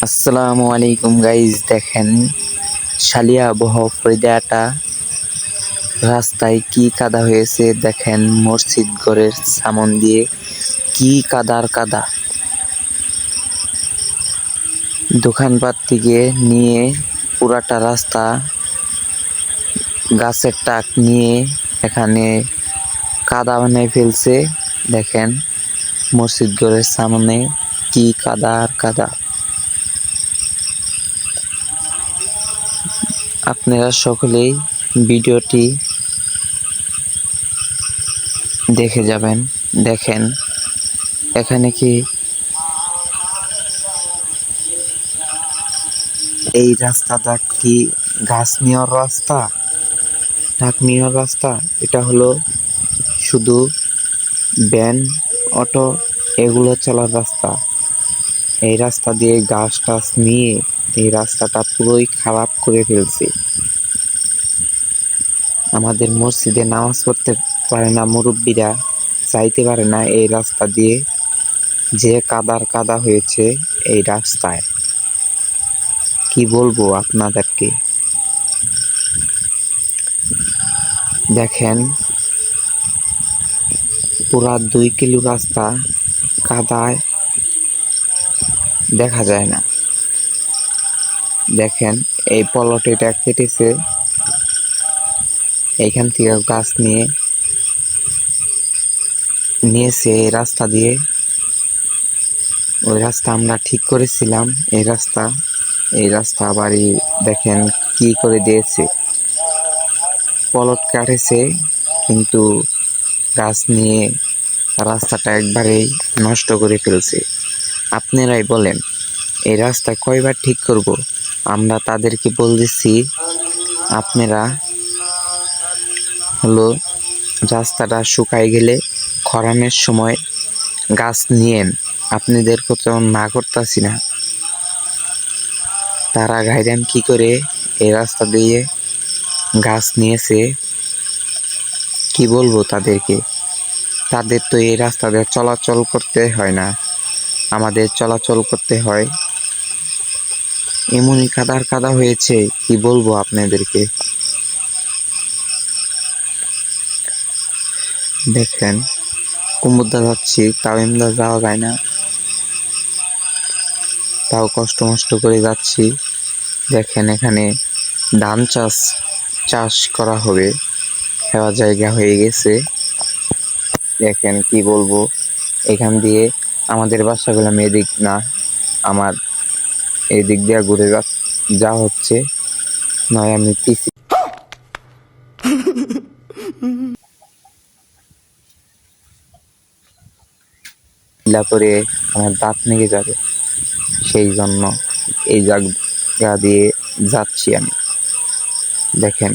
আসসালামু আলাইকুম গাইজ, দেখেন শালিয়া আবহাওয়া ফরিদাটা রাস্তায় কি কাদা হয়েছে। দেখেন মসজিদ ঘরের সামন দিয়ে কি কাদার কাদা, দোকানপাট থেকে নিয়ে পুরাটা রাস্তা গাছের টাক নিয়ে এখানে কাদা বানাই ফেলছে। দেখেন মসজিদ ঘরের সামনে কি কাদা আর কাদা। আপনারা সকলেই ভিডিওটি দেখে যাবেন। দেখেন এখানে কি এই রাস্তাটা কি গাছ নেওয়ার রাস্তা, টাক নেওয়ার রাস্তা? এটা হলো শুধু ভ্যান, অটো এগুলো চলার রাস্তা। এই রাস্তা দিয়ে গাছ টাছ নিয়ে এই রাস্তাটা পুরোই খারাপ করে ফেলছে। আমাদের মসজিদে নামাজ পড়তে পারে না, মুরব্বীরা যাইতে পারে না এই রাস্তা দিয়ে। যে কাদার কাদা হয়েছে এই রাস্তায়, কি বলবো আপনাদেরকে। দেখেন পুরা 2 কিলো রাস্তা কাদায় দেখা যায় না। দেখেন এই পলটিটা কেটেছে, এইখান থেকে গাছ নিয়েছে এই রাস্তা দিয়ে। ওই রাস্তা আমরা ঠিক করেছিলাম, এই রাস্তা আবারই দেখেন কি করে দিয়েছে। পলট কাটেছে কিন্তু গাছ নিয়ে রাস্তাটা একবারেই নষ্ট করে ফেলছে। আপনারাই বলেন এই রাস্তা কয়বার ঠিক করব? আমরা তাদেরকে বলতেছি আপনারা হলো রাস্তাটা শুকায় গেলে খরানের সময় গাছ নিয়েন। আপনাদেরকে তো না করতেছি না, তারা গাইডেন কি করে এই রাস্তা দিয়ে গাছ নিয়েছে, কি বলবো তাদেরকে। তাদের তো এই রাস্তা দিয়ে চলাচল করতে হয় না, আমাদের চলাচল করতে হয়। এমনই কাদার কাদা হয়েছে, কি বলবো আপনাদেরকে। দেখেন কুমুদা যাচ্ছি, তাও এমদা যাওয়া যায় না, তাও কষ্ট মষ্ট করে যাচ্ছি। দেখেন এখানে ধান চাষ করা হবে, হেওয়া জায়গা হয়ে গেছে। দেখেন কি বলবো, এখান দিয়ে আমাদের বাসাগুলো এদিক না, আমার এই দিক দিয়ে ঘুরে যা হচ্ছে, নয় আমি পিছি করে আমার দাঁত ভেঙে যাবে, সেই জন্য এই জায়গা দিয়ে যাচ্ছি আমি। দেখেন